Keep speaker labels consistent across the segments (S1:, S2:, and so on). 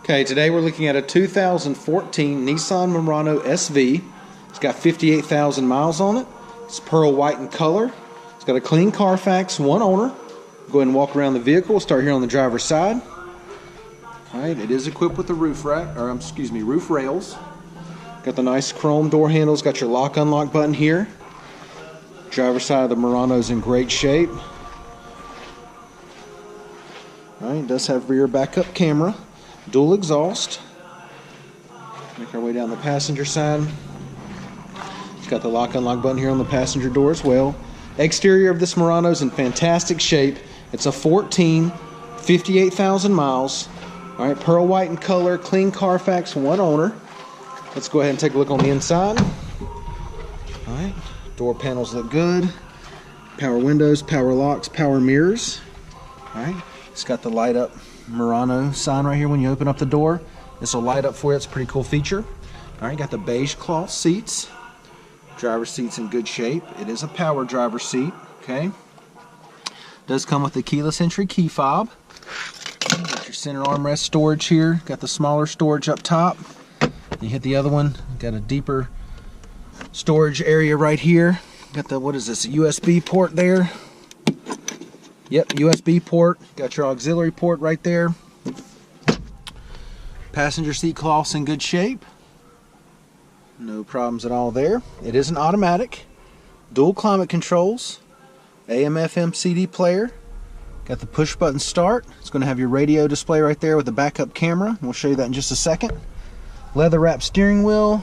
S1: Okay, today we're looking at a 2014 Nissan Murano SV. It's got 58,000 miles on it. It's pearl white in color. It's got a clean Carfax, one owner. Go ahead and walk around the vehicle. We'll start here on the driver's side. Alright, it is equipped with the roof rails. Got the nice chrome door handles. Got your lock unlock button here. Driver's side of the Murano is in great shape. Alright, it does have rear backup camera. Dual exhaust. Make our way down the passenger side. It's got the lock unlock button here on the passenger door as well. Exterior of this Murano is in fantastic shape. It's a 14, 58,000 miles. Alright, pearl white in color, clean Carfax, one owner. Let's go ahead and take a look on the inside. Alright, door panels look good. Power windows, power locks, power mirrors. Alright, it's got the light up Murano sign right here when you open up the door. This will light up for you. It's a pretty cool feature. Alright, got the beige cloth seats. Driver's seat's in good shape. It is a power driver seat. Okay. Does come with the keyless entry key fob. Got your center armrest storage here. Got the smaller storage up top. You hit the other one. Got a deeper storage area right here. Got the, what is this, a USB port there. Yep, USB port. Got your auxiliary port right there. Passenger seat cloth's in good shape. No problems at all there. It is an automatic. Dual climate controls. AM/FM CD player. Got the push button start. It's going to have your radio display right there with a backup camera. We'll show you that in just a second. Leather wrapped steering wheel.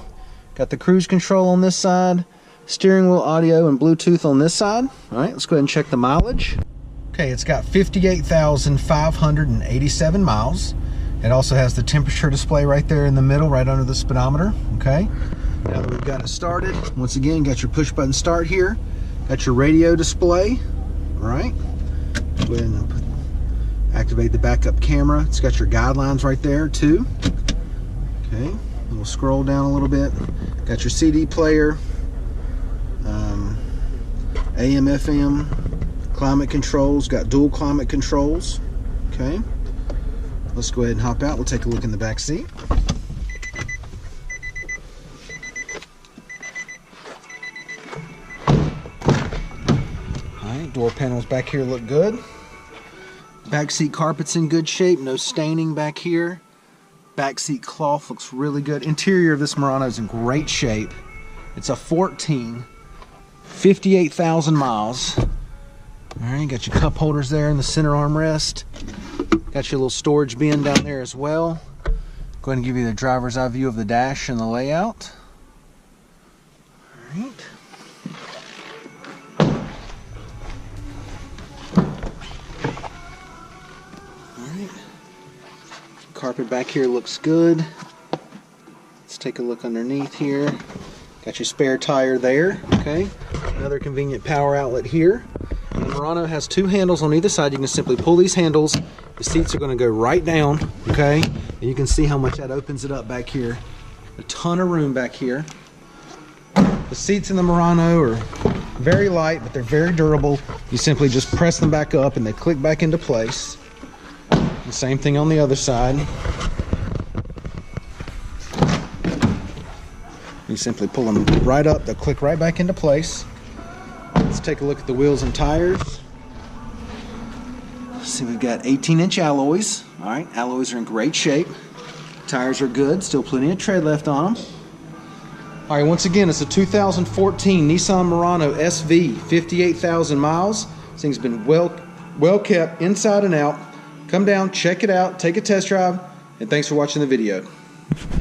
S1: Got the cruise control on this side. Steering wheel audio and Bluetooth on this side. Alright, let's go ahead and check the mileage. Okay, it's got 58,587 miles. It also has the temperature display right there in the middle, right under the speedometer. Okay, now that we've got it started, once again, got your push button start here. Got your radio display. All right, go ahead and activate the backup camera. It's got your guidelines right there too. Okay, we'll scroll down a little bit. Got your CD player, AM/FM. Climate controls, got dual climate controls. Okay, let's go ahead and hop out. We'll take a look in the back seat. Alright, door panels back here look good. Back seat carpet's in good shape, no staining back here. Back seat cloth looks really good. Interior of this Murano is in great shape. It's a 14, 58,000 miles. Alright, got your cup holders there in the center armrest. Got your little storage bin down there as well. Go ahead and give you the driver's eye view of the dash and the layout. Alright. Alright. Carpet back here looks good. Let's take a look underneath here. Got your spare tire there. Okay. Another convenient power outlet here. The Murano has two handles on either side. You can simply pull these handles. The seats are going to go right down, okay? And you can see how much that opens it up back here. A ton of room back here. The seats in the Murano are very light, but they're very durable. You simply just press them back up and they click back into place. The same thing on the other side. You simply pull them right up, they'll click right back into place. Let's take a look at the wheels and tires. See, we've got 18-inch alloys. Alright, alloys are in great shape. Tires are good, still plenty of tread left on them. Alright, once again, it's a 2014 Nissan Murano SV, 58,000 miles. This thing's been well kept inside and out. Come down, check it out, take a test drive, and thanks for watching the video.